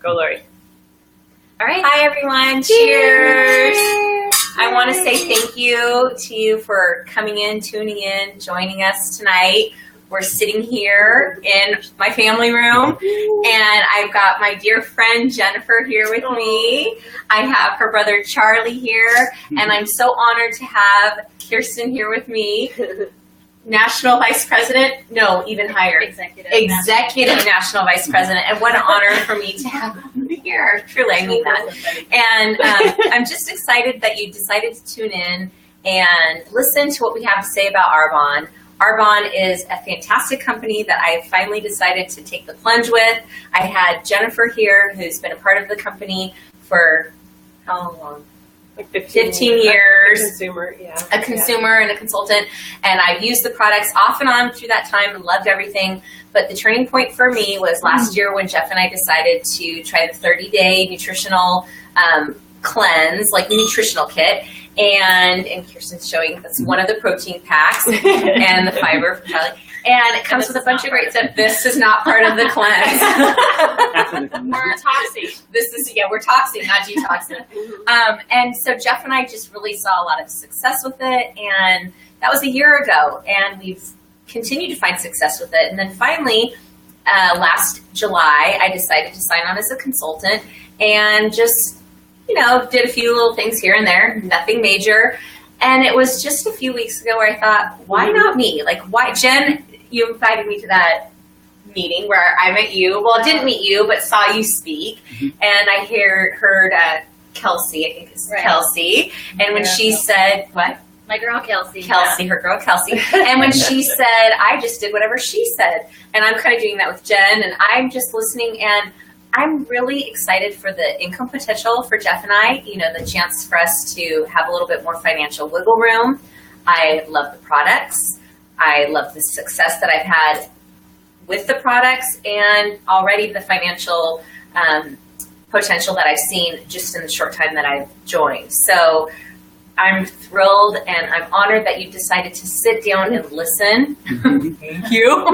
Go, Lori. All right. Hi, everyone. Cheers. I want to say thank you to you for coming in, tuning in, joining us tonight. We're sitting here in my family room, and I've got my dear friend Jennifer here with me. I have her brother Charlie here, and I'm so honored to have Kirsten here with me. National Vice President, no, even higher. Executive National Vice President, and what an honor for me to have you here. Truly, I mean that. And I'm just excited that you decided to tune in and listen to what we have to say about Arbonne. Arbonne is a fantastic company that I finally decided to take the plunge with. I had Jennifer here, who's been a part of the company for how long? Like 15 years. A consumer and a consultant. And I've used the products off and on through that time and loved everything. But the turning point for me was last year when Jeff and I decided to try the 30-day nutritional cleanse, like nutritional kit. And Kirsten's showing that's one of the protein packs and the fiber from Charlie. And it comes with a bunch of great stuff. This is not part of the cleanse. We're toxic. We're toxic, not detoxing. And so Jeff and I just really saw a lot of success with it. And that was a year ago. And we've continued to find success with it. And then finally, last July, I decided to sign on as a consultant and just did a few little things here and there, nothing major. And it was just a few weeks ago where I thought, why not me? Like, why? Jen, you invited me to that meeting where I met you. Well, I didn't meet you, but saw you speak. And I heard Kelsey, I think it's right. Kelsey. And when she said, what? My girl Kelsey. Her girl Kelsey. And when she said, I just did whatever she said. And I'm kind of doing that with Jen. And I'm just listening, and I'm really excited for the income potential for Jeff and I, the chance for us to have a little bit more financial wiggle room. I love the products. I love the success that I've had with the products, and already the financial potential that I've seen just in the short time that I've joined. So I'm thrilled, and I'm honored that you decided to sit down and listen. Thank you.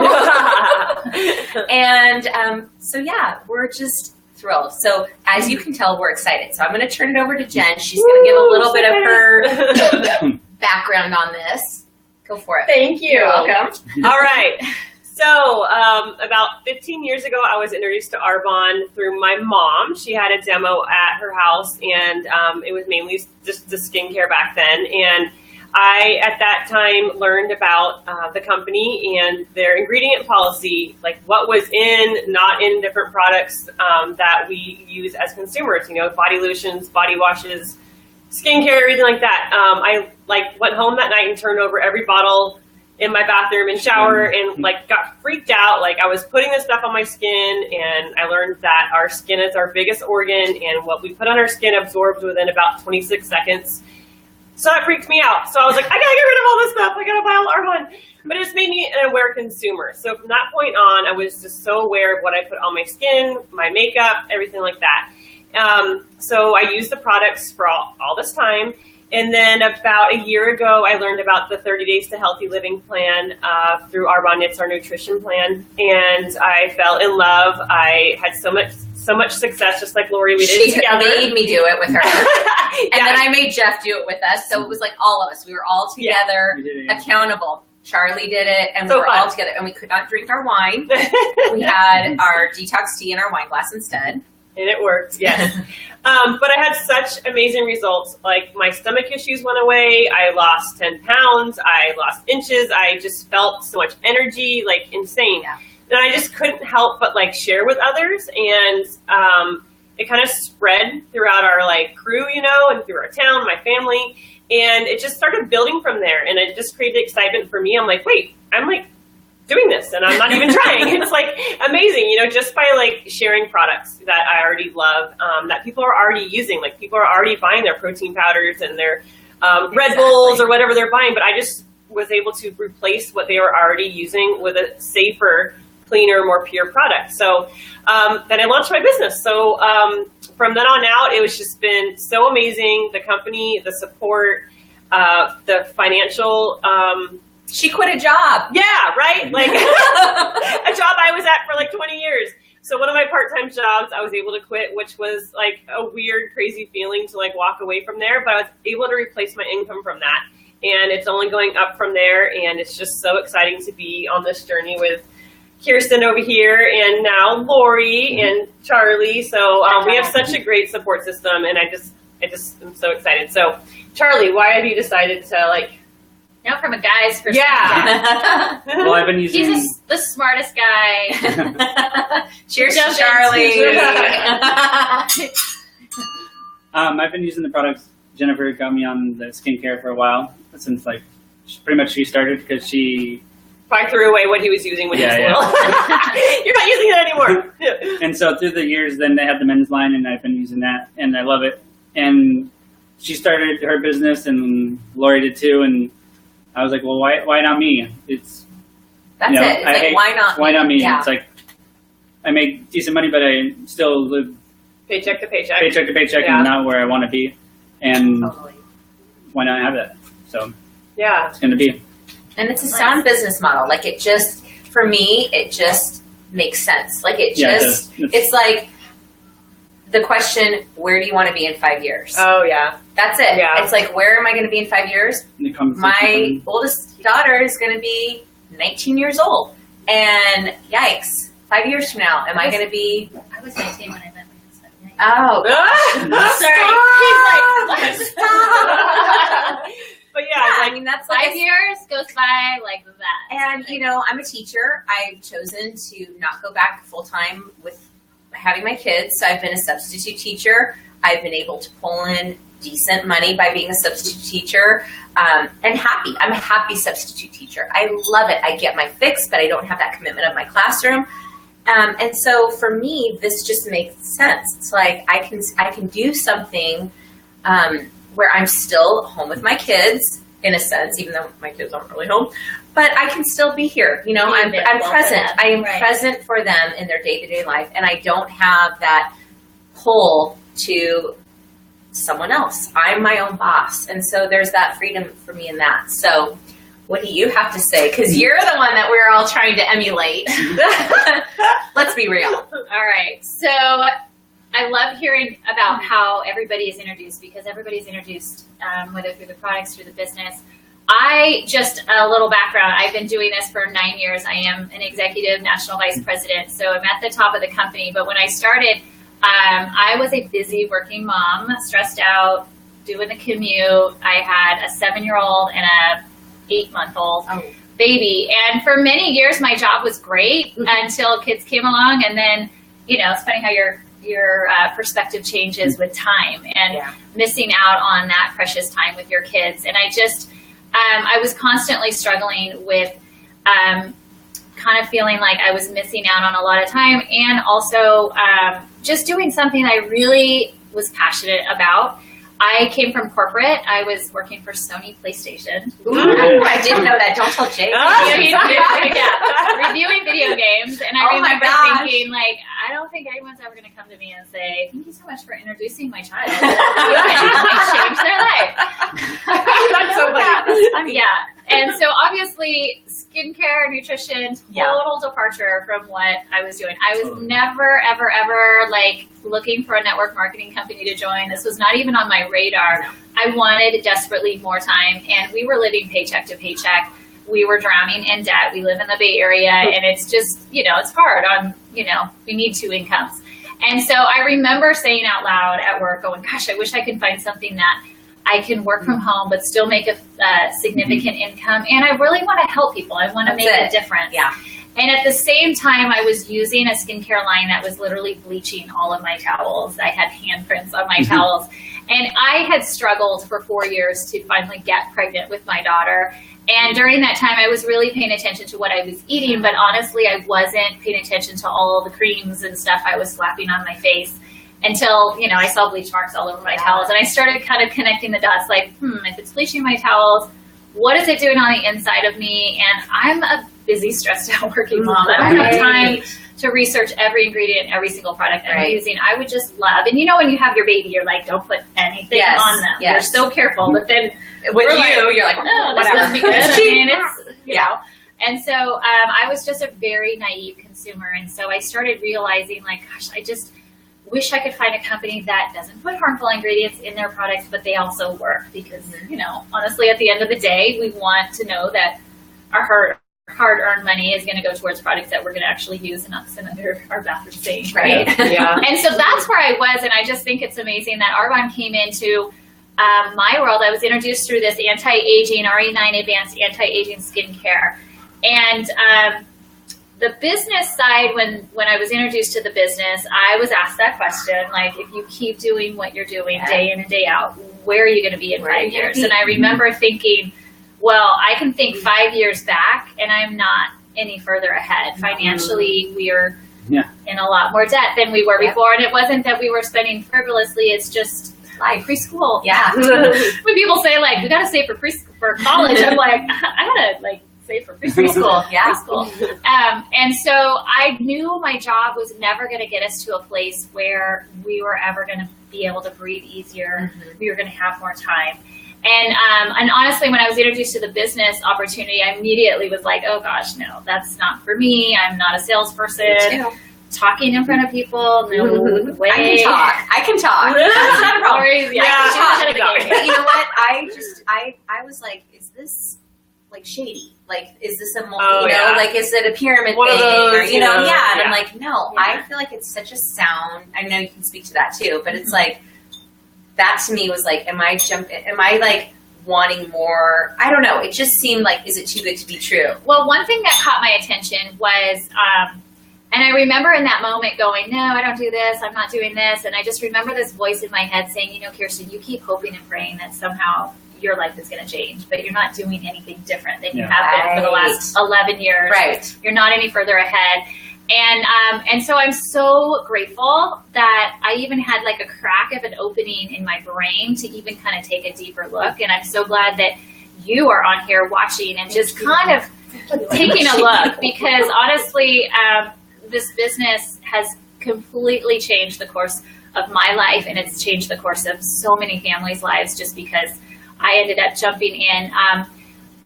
And so, yeah, we're just thrilled. So as you can tell, we're excited. So I'm going to turn it over to Jen. She's going to give a little bit of her background on this. Go for it. Thank you. You're welcome. All right. So about 15 years ago, I was introduced to Arbonne through my mom. She had a demo at her house, and it was mainly just the skincare back then. And I, at that time, learned about the company and their ingredient policy, like what was in, not in different products that we use as consumers, body lotions, body washes, skincare, everything like that. I went home that night and turned over every bottle in my bathroom and shower and got freaked out. I was putting this stuff on my skin, and I learned that our skin is our biggest organ, and what we put on our skin absorbs within about 26 seconds. So that freaked me out. So I was like, I gotta get rid of all this stuff. I gotta buy all Arbonne. But it just made me an aware consumer. So from that point on, I was just so aware of what I put on my skin, my makeup, everything like that. So I used the products for all this time. And then about a year ago, I learned about the 30 Days to Healthy Living plan through Arbonne. It's our nutrition plan. And I fell in love. I had so much success, just like Lori, we did together. She made me do it with her. And then I made Jeff do it with us. So it was like all of us. We were all together, accountable. Charlie did it, and we were all together. And we could not drink our wine. We had our detox tea in our wine glass instead. And it worked, yes. But I had such amazing results. My stomach issues went away. I lost 10 pounds. I lost inches. I just felt so much energy, insane. Yeah. And I just couldn't help but share with others. And it kind of spread throughout our crew, and through our town, my family. And it just started building from there. And it just created excitement for me. I'm like, wait, I'm doing this, and I'm not even trying. It's amazing, just by sharing products that I already love, that people are already using. People are already buying their protein powders and their Red Bulls or whatever they're buying. But I just was able to replace what they were already using with a safer, cleaner, more pure product. So then I launched my business. So from then on out, it was just been so amazing. The company, the support, the financial. She quit a job. Yeah, right? A job I was at for 20 years. So one of my part-time jobs I was able to quit, which was like a weird, crazy feeling to like walk away from there, but I was able to replace my income from that. And it's only going up from there. And it's just so exciting to be on this journey with Kirsten over here and now Lori and Charlie. So we have such a great support system, and I just am so excited. So Charlie, why have you decided to like, from a guy's perspective. Yeah. Well, I've been using... He's the smartest guy. Cheers to Charlie. I've been using the products. Jennifer got me on the skincare for a while, since like pretty much she started, because she probably threw away what he was using when he was little. You're not using it anymore. And so through the years, then they had the men's line, and I've been using that, and I love it. And she started her business, and Lori did too, and I was like, well, why not me? It's That's it. It's like, why not? Why not me? Yeah. It's like I make decent money, but I still live paycheck to paycheck, and not where I want to be. And why not have that? So it's going to be. And it's a sound business model. Like it just, for me, it just makes sense. Like it just, it's like the question, where do you want to be in 5 years? Oh yeah. That's it. Yeah. It's like, where am I going to be in 5 years? My oldest daughter is going to be 19 years old. And yikes, 5 years from now, am I going to be? I was 19 when I met my husband. Oh, gosh. Sorry. He's like, stop. But I mean, that's like 5 years goes by like that. And, you know, I'm a teacher. I've chosen to not go back full time with having my kids. So I've been a substitute teacher. I've been able to pull in decent money by being a substitute teacher, and happy. I'm a happy substitute teacher. I love it. I get my fix, but I don't have that commitment of my classroom. And so for me, this just makes sense. It's like I can do something where I'm still home with my kids in a sense, even though my kids aren't really home, but I can still be here. You know, I'm present. I am present for them in their day-to-day life, and I don't have that pull to someone else. I'm my own boss. And so there's that freedom for me in that. So what do you have to say? Because you're the one that we're all trying to emulate. Let's be real. All right. So I love hearing about how everybody is introduced, because everybody's introduced, whether through the products, through the business. Just a little background. I've been doing this for 9 years. I am an executive national vice president. So I'm at the top of the company. But when I started, I was a busy working mom, stressed out, doing the commute. I had a 7-year-old and a 8-month-old baby. And for many years, my job was great until kids came along. And then, you know, it's funny how your perspective changes with time and missing out on that precious time with your kids. And I was constantly struggling with kind of feeling like I was missing out on a lot of time, and also just doing something I really was passionate about. I came from corporate. I was working for Sony PlayStation. Ooh, I didn't know that. Don't tell Jay. Reviewing video games. And I remember thinking, like, I don't think anyone's ever going to come to me and say, thank you so much for introducing my child. Change their life. That's so funny. Yeah. And so obviously skincare, nutrition, total departure from what I was doing. I was never, ever, ever like looking for a network marketing company to join. This was not even on my radar. I wanted desperately more time, and we were living paycheck to paycheck. We were drowning in debt. We live in the Bay Area, and it's just, you know, it's hard on, you know, we need 2 incomes. And so I remember saying out loud at work, going, gosh, I wish I could find something that I can work from home, but still make a significant income. And I really want to help people. I want to make a difference. Yeah. And at the same time, I was using a skincare line that was literally bleaching all of my towels. I had handprints on my towels. And I had struggled for 4 years to finally get pregnant with my daughter. And during that time, I was really paying attention to what I was eating, but honestly, I wasn't paying attention to all the creams and stuff I was slapping on my face. Until, you know, I saw bleach marks all over my towels, and I started kind of connecting the dots, like, if it's bleaching my towels, what is it doing on the inside of me? And I'm a busy, stressed out working mom. I don't have time to research every ingredient, every single product I'm using. I would just love, and you know, when you have your baby, you're like, don't put anything on them. You're so careful, but then with you, you're like, no, this must be good. I mean, it's, you know. And so I was just a very naive consumer. And so I started realizing, like, gosh, I just wish I could find a company that doesn't put harmful ingredients in their products, but they also work. Because, you know, honestly, at the end of the day, we want to know that our hard-earned money is going to go towards products that we're going to actually use and not send under our bathroom sink, right? Yeah. And so that's where I was, and I just think it's amazing that Arbonne came into my world. I was introduced through this anti-aging, RE9 advanced anti-aging skincare. And the business side, when I was introduced to the business, I was asked that question, like, if you keep doing what you're doing day in and day out, where are you going to be in 5 years? And I remember thinking, well, I can think 5 years back, and I'm not any further ahead. Financially, we are in a lot more debt than we were before. And it wasn't that we were spending frivolously. It's just like preschool. Yeah. When people say, like, we got to save for college, I'm like, I got to, like, save for preschool. Preschool. And so I knew my job was never going to get us to a place where we were ever going to be able to breathe easier. We were going to have more time. And honestly, when I was introduced to the business opportunity, I immediately was like, oh gosh, no, that's not for me. I'm not a salesperson. Talking in front of people, no way. I can talk. That's not a problem. I can talk. You know what? I was like, is this like shady? Like, is this a like, is it a pyramid One thing? of those, or, you know, and I'm yeah. like, no, I feel like it's such a sound. I know you can speak to that too, but it's like, that to me was like, am I like wanting more? I don't know. It just seemed like, is it too good to be true? Well, one thing that caught my attention was, and I remember in that moment going, no, I don't do this. I'm not doing this. And I just remember this voice in my head saying, you know, Kirsten, you keep hoping and praying that somehow your life is going to change, but you're not doing anything different than you have been for the last 11 years. Right. You're not any further ahead. And so I'm so grateful that I even had like a crack of an opening in my brain to even kind of take a deeper look. And I'm so glad that you are on here watching and just kind of taking a look, because honestly, this business has completely changed the course of my life, and it's changed the course of so many families' lives just because I ended up jumping in.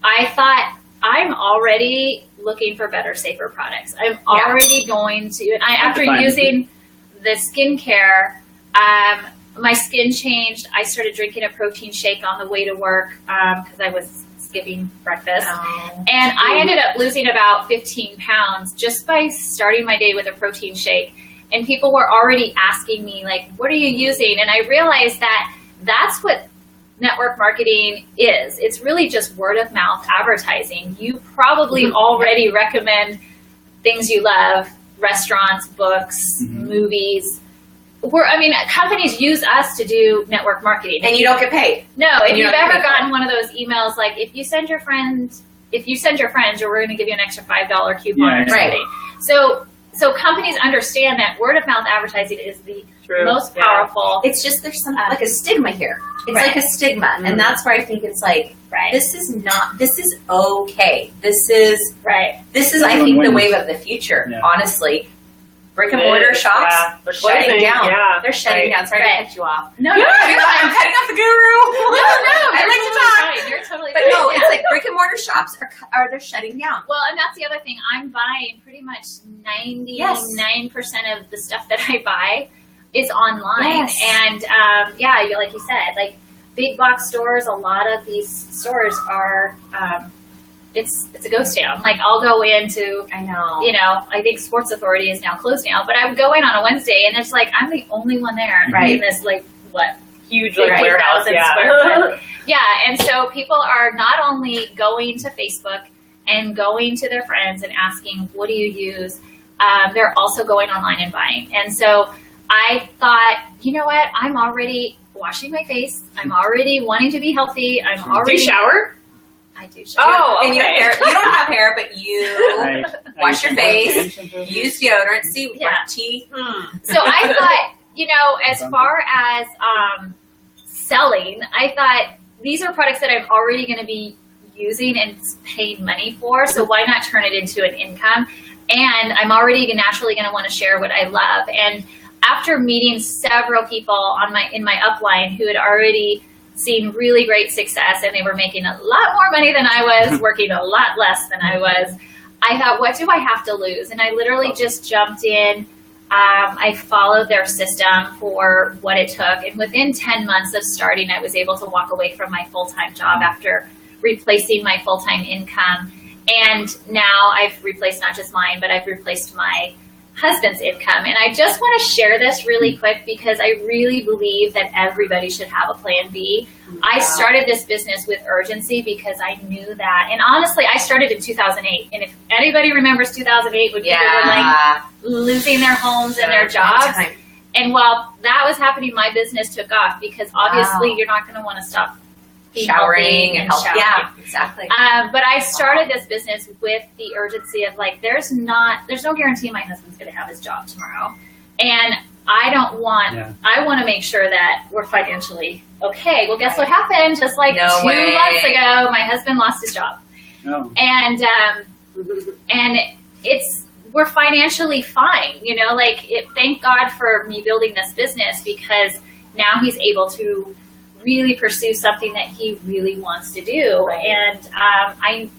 I thought, I'm already looking for better, safer products. I'm already going to, and after using the skincare, my skin changed. I started drinking a protein shake on the way to work because I was skipping breakfast. And I ended up losing about 15 pounds just by starting my day with a protein shake. And people were already asking me, like, what are you using? And I realized that that's what network marketing is. It's really just word of mouth advertising. You probably already recommend things you love, restaurants, books, movies. Companies use us to do network marketing. And you don't get paid. No, if you've ever gotten one of those emails, like, if you send your friends, we're going to give you an extra $5 coupon or something. So companies understand that word of mouth advertising is the most powerful. It's just, there's some like a stigma here. It's like a stigma. And that's where I think it's like, this is okay. This is, I think, the wave of the future, honestly. Brick and mortar shops, they're shutting down. They're shutting down. Sorry to cut you off. No, I'm cutting off the guru. No, I like to talk. You're totally But no, it's like brick and mortar shops they're shutting down. Well, and that's the other thing. I'm buying pretty much 99% of the stuff that I buy is online. And like you said, like big box stores, a lot of these stores are it's a ghost town. Like, I'll go into, I think Sports Authority is now closed now, but I would go in on a Wednesday and it's like, I'm the only one there in this, like, huge warehouse. Square foot. And so people are not only going to Facebook and going to their friends and asking, what do you use? They're also going online and buying. And so I thought, you know what? I'm already washing my face. I'm already wanting to be healthy. Do you shower? I do shower. Oh, okay. And you don't have hair, but you wash your face, use deodorant, brush teeth. So I thought, as far as selling, I thought these are products that I'm already going to be using and paying money for, so why not turn it into an income? And I'm already naturally going to want to share what I love. And after meeting several people in my upline who had already seen really great success, and they were making a lot more money than I was, working a lot less than I was. I thought, what do I have to lose? And I literally just jumped in. I followed their system for what it took. And within 10 months of starting, I was able to walk away from my full-time job after replacing my full-time income. And now I've replaced not just mine, but I've replaced my husband's income. And I just want to share this really quick because I really believe that everybody should have a plan B. Wow. I started this business with urgency because I knew that. And honestly, I started in 2008. And if anybody remembers 2008, when people were like losing their homes and their jobs. And while that was happening, my business took off because obviously you're not going to want to stop showering and help. Yeah, exactly. But I started this business with the urgency of like, there's no guarantee my husband's going to have his job tomorrow. And I want to make sure that we're financially okay. Well, guess what happened? Just like 2 months ago, my husband lost his job. Oh. And we're financially fine, thank God for me building this business because now he's able to really pursue something that he really wants to do. Right. And I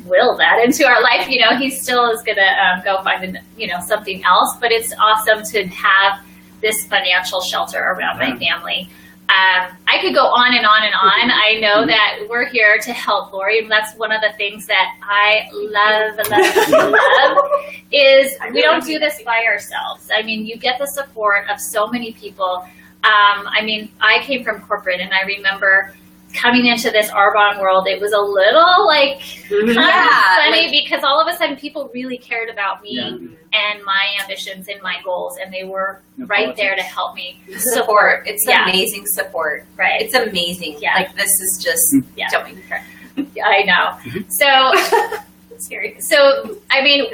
will that into our life. He still is going to go find, something else, but it's awesome to have this financial shelter around my family. I could go on and on and on. I know that we're here to help Lori, and that's one of the things that I love is we don't do this by ourselves. I mean, you get the support of so many people. I came from corporate, and I remember coming into this Arbonne world, it was a little funny because all of a sudden people really cared about me and my ambitions and my goals, and they were right there to help me. Support. It's amazing support. Right. It's amazing. Yeah. Like this is just jumping. I know. So,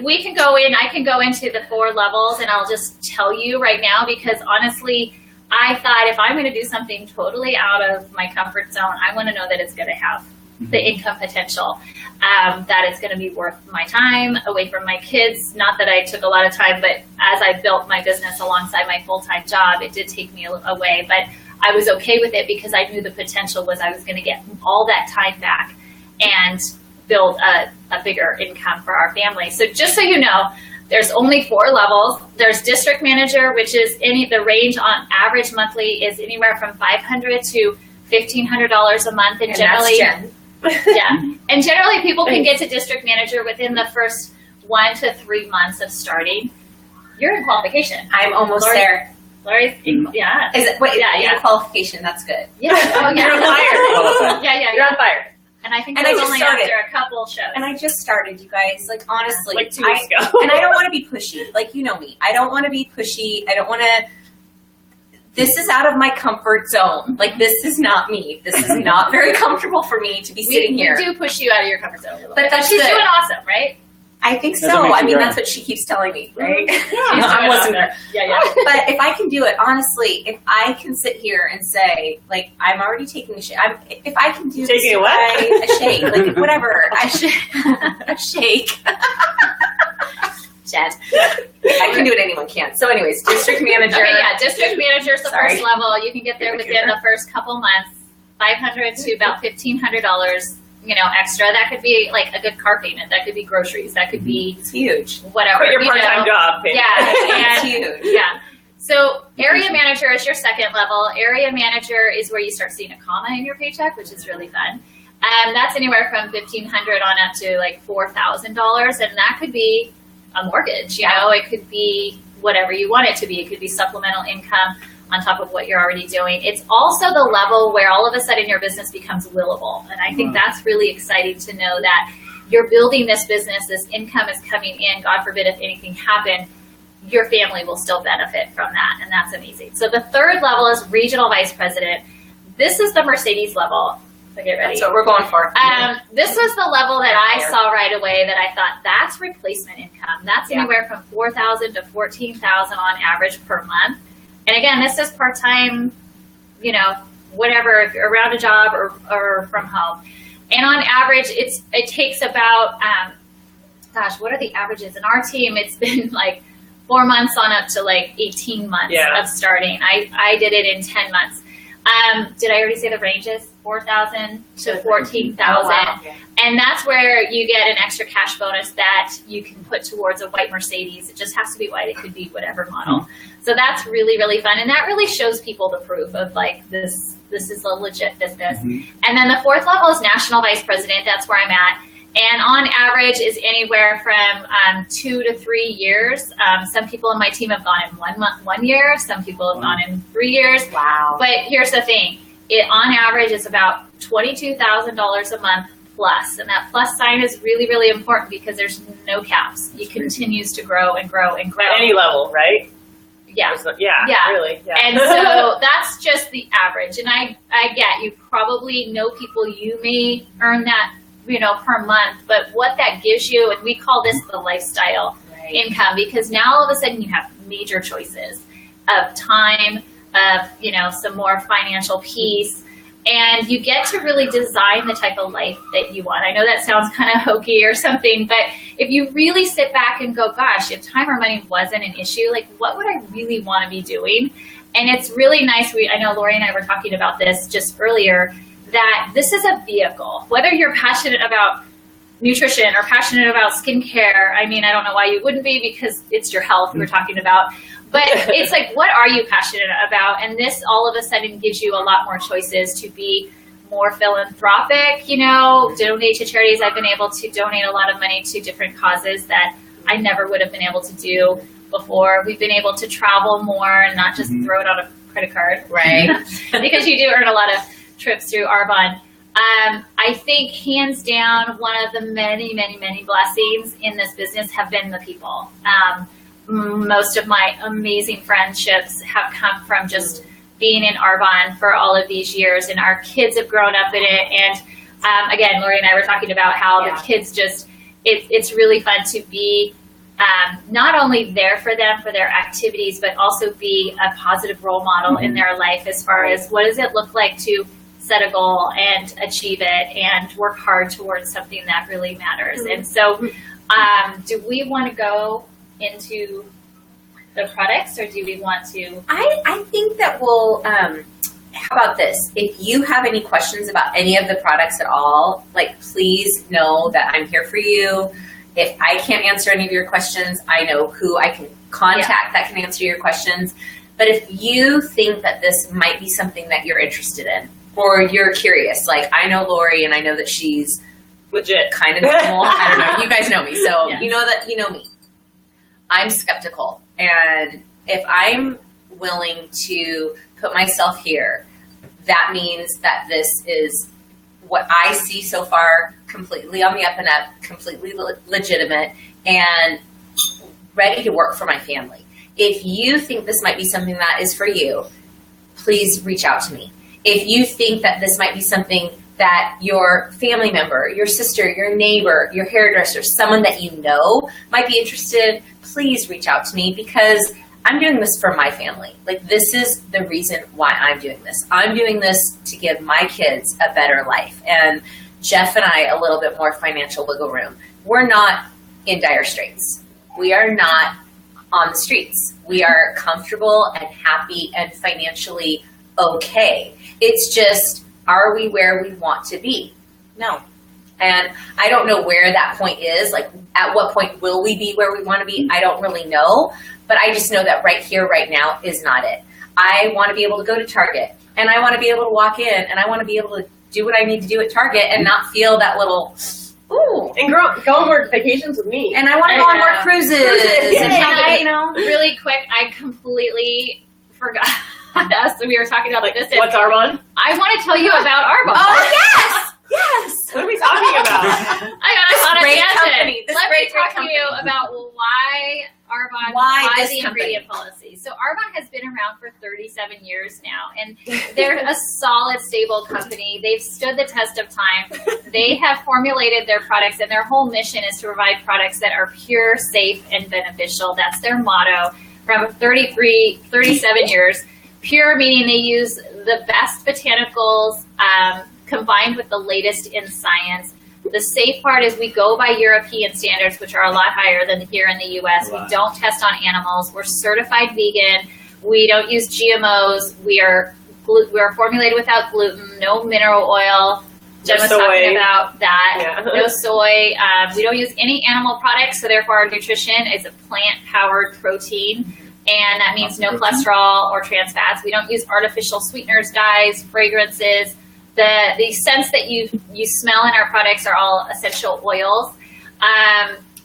we can go in, I can go into the 4 levels, and I'll just tell you right now because honestly, I thought if I'm going to do something totally out of my comfort zone, I want to know that it's going to have the income potential, that it's going to be worth my time away from my kids. Not that I took a lot of time, but as I built my business alongside my full-time job, it did take me away. But I was okay with it because I knew the potential was I was going to get all that time back and build a bigger income for our family. So just so you know, there's only 4 levels. There's district manager, which is the range on average monthly is anywhere from $500 to $1,500 a month. And generally, and generally people can get to district manager within the first 1 to 3 months of starting. You're in qualification. I'm almost there. Lori's, Is it? Wait, in qualification. That's good. Yeah. Oh, yeah. You're on fire. You're on fire. And I think that's only after a couple shows. And I just started, you guys. Like, honestly. Like 2 weeks ago. And I don't want to be pushy. Like, you know me. I don't want to be pushy. I don't want to. This is out of my comfort zone. Like, this is not me. This is not very comfortable for me to be sitting here. We do push you out of your comfort zone a little bit. But she's doing awesome, right? I think so. I mean, that's what she keeps telling me, right? I'm listening. Yeah. But if I can do it, honestly, if I can sit here and say, like, I'm already taking a shake. If I can do taking a shake, like, whatever, a shake. Jen. If I can do it, anyone can. So anyways, district manager. Okay, district manager is the first level. You can get there within the first couple months. $500 to about $1,500. Extra. That could be like a good car payment. That could be groceries. That could be huge. Whatever. Quit your part-time job. Payment. It's huge. Yeah. So area manager is your second level. Area manager is where you start seeing a comma in your paycheck, which is really fun. That's anywhere from $1,500 on up to like $4,000, and that could be a mortgage. It could be whatever you want it to be. It could be supplemental income on top of what you're already doing. It's also the level where all of a sudden your business becomes willable. And I think that's really exciting to know that you're building this business, this income is coming in. God forbid if anything happened, your family will still benefit from that. And that's amazing. So the third level is regional vice president. This is the Mercedes level. So get ready. That's what we're going for. This was the level that I saw right away that I thought that's replacement income. That's anywhere from $4,000 to $14,000 on average per month. And again, this is part-time, whatever, if you're around a job or from home. And on average, it takes about, what are the averages? In our team, it's been like 4 months on up to like 18 months of starting. I did it in 10 months. Did I already say the ranges? 4,000 to 14,000. Oh, wow. Okay. And that's where you get an extra cash bonus that you can put towards a white Mercedes. It just has to be white. It could be whatever model. So that's really, really fun. And that really shows people the proof of like this is a legit business. And then the fourth level is national vice president. That's where I'm at. And on average is anywhere from 2 to 3 years. Some people in my team have gone in 1 year. Some people have gone in 3 years. Wow. But here's the thing. It on average is about $22,000 a month plus. And that plus sign is really, really important because there's no caps. It continues to grow and grow and grow. At any level, right? Yeah. Yeah, really. Yeah. And so that's just the average. And I get you probably know people, you may earn that, per month, but what that gives you, and we call this the lifestyle income, because now all of a sudden you have major choices of time, of, some more financial peace, and you get to really design the type of life that you want. I know that sounds kind of hokey or something, but if you really sit back and go, gosh, if time or money wasn't an issue, like what would I really want to be doing? And it's really nice. I know Lori and I were talking about this just earlier, that this is a vehicle. Whether you're passionate about nutrition or passionate about skincare, I mean, I don't know why you wouldn't be, because it's your health we're talking about. But it's like, what are you passionate about? And this all of a sudden gives you a lot more choices to be more philanthropic, donate to charities. I've been able to donate a lot of money to different causes that I never would have been able to do before. We've been able to travel more and not just throw it on a credit card. Right. Because you do earn a lot of trips through Arbonne. I think hands down, one of the many, many, many blessings in this business have been the people. Most of my amazing friendships have come from just being in Arbonne for all of these years, and our kids have grown up in it. And again, Lori and I were talking about how the kids it's really fun to be not only there for them for their activities, but also be a positive role model in their life as far as what does it look like to set a goal and achieve it and work hard towards something that really matters. And so do we want to go into the products, or do we want to? I think that we'll, how about this? If you have any questions about any of the products at all, please know that I'm here for you. If I can't answer any of your questions, I know who I can contact that can answer your questions. But if you think that this might be something that you're interested in, or you're curious, I know Lori and I know that she's legit, kind of normal. I don't know. You guys know me, so you know that you know me. I'm skeptical, and if I'm willing to put myself here, that means that this is what I see so far completely on the up and up, completely legitimate, and ready to work for my family. If you think this might be something that is for you, please reach out to me. If you think that this might be something that your family member, your sister, your neighbor, your hairdresser, someone that you know might be interested, please reach out to me, because I'm doing this for my family. This is the reason why I'm doing this. I'm doing this to give my kids a better life. And Jeff and I, a little bit more financial wiggle room. We're not in dire straits. We are not on the streets. We are comfortable and happy and financially okay. It's just, are we where we want to be? No. And I don't know where that point is. At what point will we be where we want to be? I don't really know. But I just know that right here, right now is not it. I want to be able to go to Target, and I want to be able to walk in, and I want to be able to do what I need to do at Target and not feel that little, ooh. And go on more vacations with me. And I want to go on more cruises. And really quick, I completely forgot us. We were talking about this. What's Arbonne? I want to tell you about Arbonne. Oh, yes! Yes! What are we talking about? I got us on a tangent. Let me talk to you about why Arbonne, why the ingredient policy. So Arbonne has been around for 37 years now, and they're a solid, stable company. They've stood the test of time. They have formulated their products, and their whole mission is to provide products that are pure, safe, and beneficial. That's their motto from 37 years. Pure meaning they use the best botanicals combined with the latest in science. The safe part is we go by European standards, which are a lot higher than here in the U.S. Wow. We don't test on animals. We're certified vegan. We don't use GMOs. We are we're formulated without gluten, no mineral oil. Jen was talking about that. Yeah. No soy. We don't use any animal products, so therefore our nutrition is a plant-powered protein, and that means no cholesterol or trans fats. We don't use artificial sweeteners, dyes, fragrances. The scents that you smell in our products are all essential oils.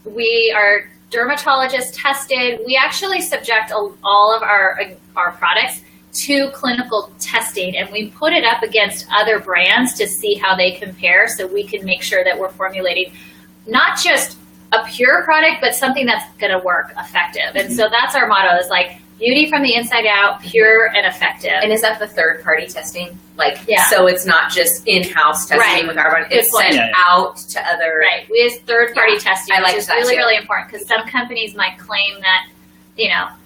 We are dermatologist tested. We actually subject all of our products to clinical testing, and we put it up against other brands to see how they compare, so we can make sure that we're formulating not just a pure product, but something that's going to work effective. And so that's our motto, is like beauty from the inside out, pure and effective. And is that the third party testing? So it's not just in-house testing with Arbonne, it's sent out to other. Right. We use third party testing, I like which is that really, too. really important, because some companies might claim that,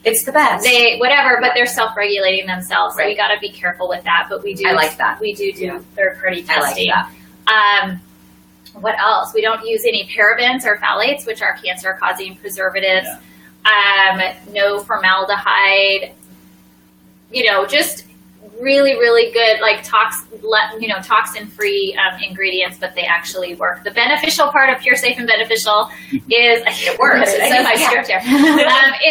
it's the best. But they're self-regulating themselves. So we got to be careful with that. But we do. I like that. We do third-party testing. I like that. What else? We don't use any parabens or phthalates, which are cancer-causing preservatives. No formaldehyde. Just really, really good, toxin-free ingredients, but they actually work. The beneficial part of Pure, Safe, and Beneficial is it works. It's in my script here.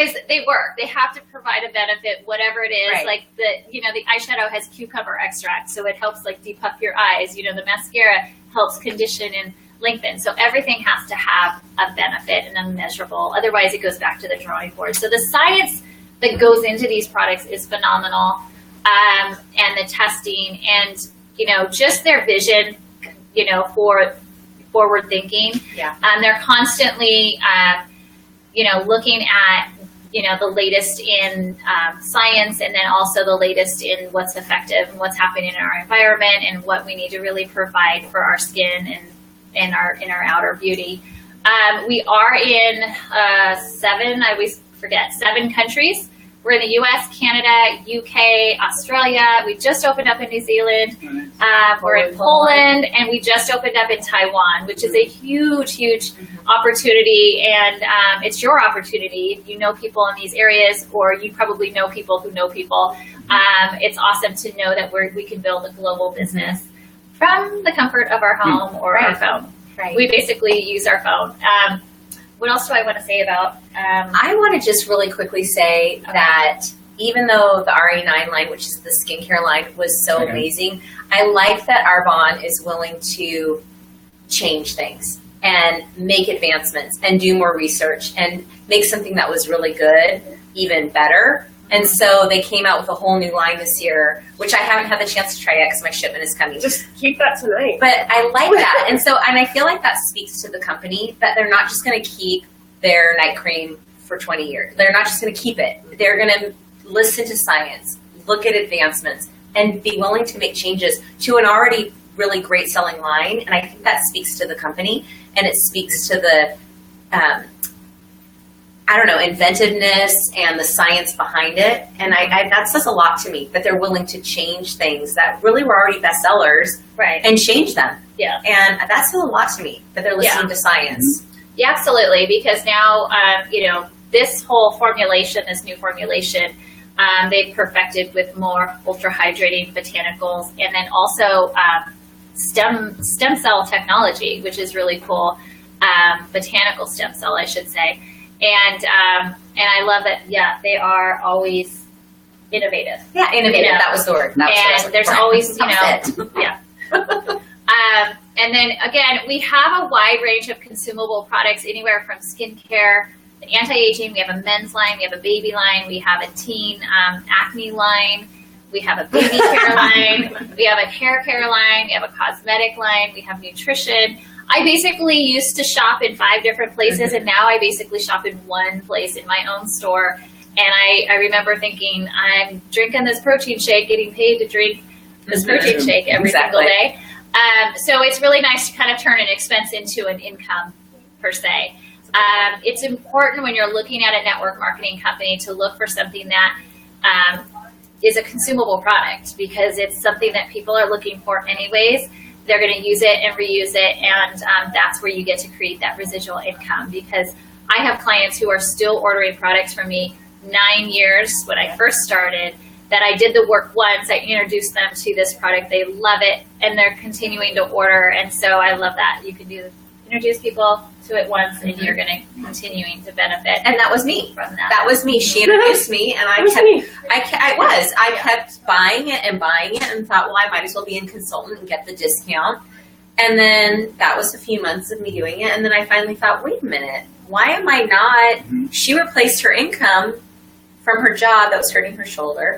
Is they work. They have to provide a benefit, whatever it is. Right. Like the eyeshadow has cucumber extract, so it helps depuff your eyes. The mascara helps condition and lengthen. So everything has to have a benefit and a measurable. Otherwise, it goes back to the drawing board. So the science that goes into these products is phenomenal. And the testing and, just their vision, for forward thinking. Yeah. They're constantly, looking at, the latest in science, and then also the latest in what's effective and what's happening in our environment and what we need to really provide for our skin and in our outer beauty. We are in 7 countries. We're in the U.S., Canada, UK, Australia. We just opened up in New Zealand. We're in Poland, and we just opened up in Taiwan, which is a huge, huge opportunity. And it's your opportunity. If you know people in these areas, or you probably know people who know people, it's awesome to know that we can build a global business from the comfort of our home or our phone. Right. We basically use our phone. What else do I want to say about? I want to just really quickly say that even though the RE9 line, which is the skincare line, was so amazing, I like that Arbonne is willing to change things and make advancements and do more research and make something that was really good even better. And so they came out with a whole new line this year, which I haven't had the chance to try yet because my shipment is coming. Just keep that tonight. But I like that. And I feel like that speaks to the company, that they're not just going to keep their night cream for 20 years. They're not just going to keep it. They're going to listen to science, look at advancements, and be willing to make changes to an already really great selling line. And I think that speaks to the company, and it speaks to the inventiveness and the science behind it. And I that says a lot to me, that they're willing to change things that really were already bestsellers, and change them. Yeah. And that says a lot to me, that they're listening to science. Yeah, absolutely. Because now, this whole formulation, this new formulation, they've perfected with more ultra hydrating botanicals, and then also stem cell technology, which is really cool. Botanical stem cell, I should say. And I love that. Yeah, they are always innovative. Yeah, innovative. That was the word. And there's always, yeah. And then again, we have a wide range of consumable products, anywhere from skincare, anti-aging. We have a men's line, we have a baby line, we have a teen acne line, we have a baby care line, we have a hair care line, we have a cosmetic line, we have nutrition. I basically used to shop in 5 different places, and now I basically shop in one place in my own store. And I remember thinking, I'm drinking this protein shake, getting paid to drink this protein shake every single day. So it's really nice to kind of turn an expense into an income, per se. It's important when you're looking at a network marketing company to look for something that is a consumable product, because it's something that people are looking for anyways. They're going to use it and reuse it, and that's where you get to create that residual income. Because I have clients who are still ordering products from me 9 years when I first started, that I did the work once, I introduced them to this product, they love it, and they're continuing to order. And so I love that. You can introduce people to it once, and you're going to continuing to benefit. And that was me. From that. That was me. She introduced me, and I kept buying it and thought, well, I might as well be a consultant and get the discount. And then that was a few months of me doing it. And then I finally thought, wait a minute, why am I not? She replaced her income from her job that was hurting her shoulder.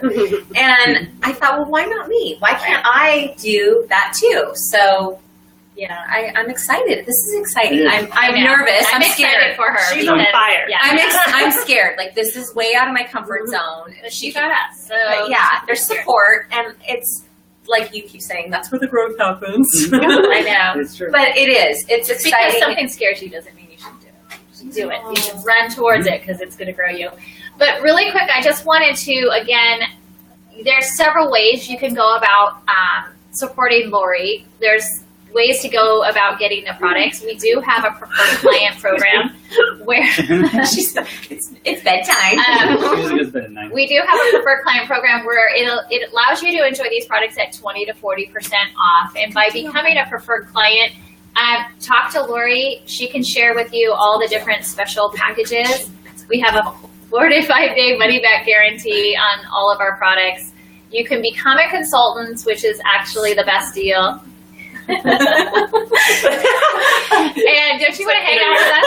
And I thought, well, why not me? Why can't I do that too? So yeah, I'm excited. This is exciting. I'm nervous. I'm excited scared for her. She's on fire. Yeah. I'm scared. Like, this is way out of my comfort zone. But she got us. So yeah, there's support, and it's like you keep saying, that's where the growth happens. I know. It's true. But it is. It's Because exciting. something scares you doesn't mean you should do it. You should do it. You should run towards it because it's going to grow you. But really quick, I just wanted to, again, there's several ways you can go about supporting Lori. There's ways to go about getting the products. We do have a preferred client program where it's bedtime. Usually goes to bed at 9. we do have a preferred client program where it allows you to enjoy these products at 20 to 40% off. And by becoming a preferred client, talk to Lori. She can share with you all the different special packages. We have a 4 to 5 day money back guarantee on all of our products. You can become a consultant, which is actually the best deal. And don't you want to hang out with us?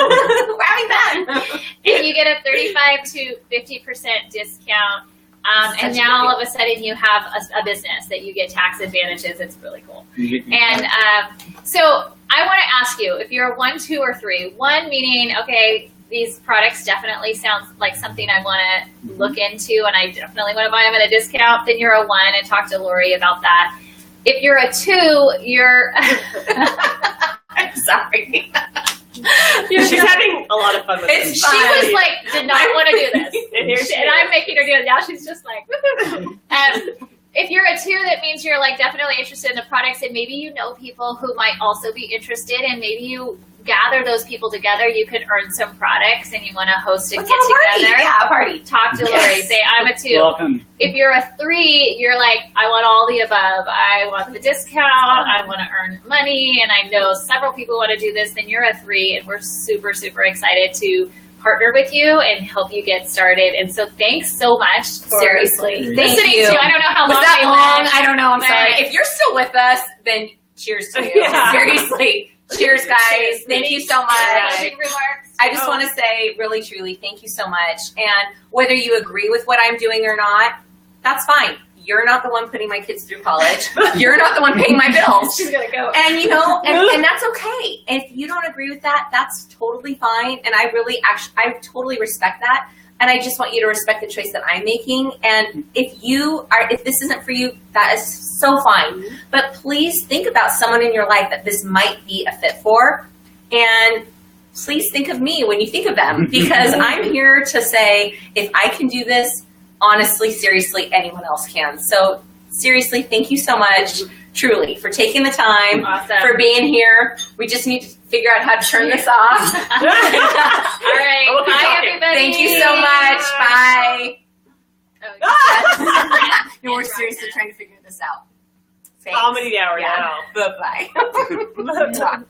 We're having fun. And you get a 35 to 50% discount. And now all of a sudden you have a business that you get tax advantages. It's really cool. And so I want to ask you, if you're a 1, 2, or 3, 1 meaning, okay, these products definitely sound like something I want to look into and I definitely want to buy them at a discount, then you're a 1 and talk to Lori about that. If you're a 2, you're... I'm sorry. She's having a lot of fun with it. She was like, did not want to do this. And here she And is. I'm making her do it. Now she's just like, if you're a 2, that means you're like definitely interested in the products, and maybe you know people who might also be interested, and maybe you gather those people together. You could earn some products, and you want to host a get together. Yeah, a party. Talk to Lori. Say, I'm a 2. Welcome. If you're a 3, you're like, I want all the above. I want the discount. I want to earn money, and I know several people want to do this. Then you're a 3, and we're super, super excited to partner with you and help you get started. And so thanks so much for Seriously. Thank listening you. to. I don't know how Was long that we long? went. I don't know. I'm But- sorry. If you're still with us, then cheers to you. Yeah. Seriously. Cheers, guys. Thank you so much. Closing remarks. I just want to say really, truly, thank you so much. And whether you agree with what I'm doing or not, that's fine. You're not the one putting my kids through college. You're not the one paying my bills. She's going to go. And, you know, and that's okay. And if you don't agree with that, that's totally fine. And I totally respect that. And I just want you to respect the choice that I'm making. And if this isn't for you, that is so fine. But please think about someone in your life that this might be a fit for. And please think of me when you think of them, because I'm here to say, if I can do this, honestly, seriously, anyone else can. So seriously, thank you so much, truly, for taking the time, for being here. We just need to figure out how to turn this off. All right. We'll keep Bye, talking. everybody. Thank you so much. Bye. Oh, No, we're seriously trying to figure this out. Thanks. Comedy hour Yeah. now. Bye-bye.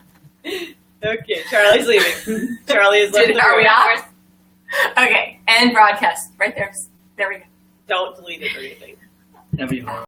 Okay, Charlie's leaving. Charlie is left the Are we room. off? Okay, and broadcast. Right there. There we go. Don't delete it or anything. That'd be horrible.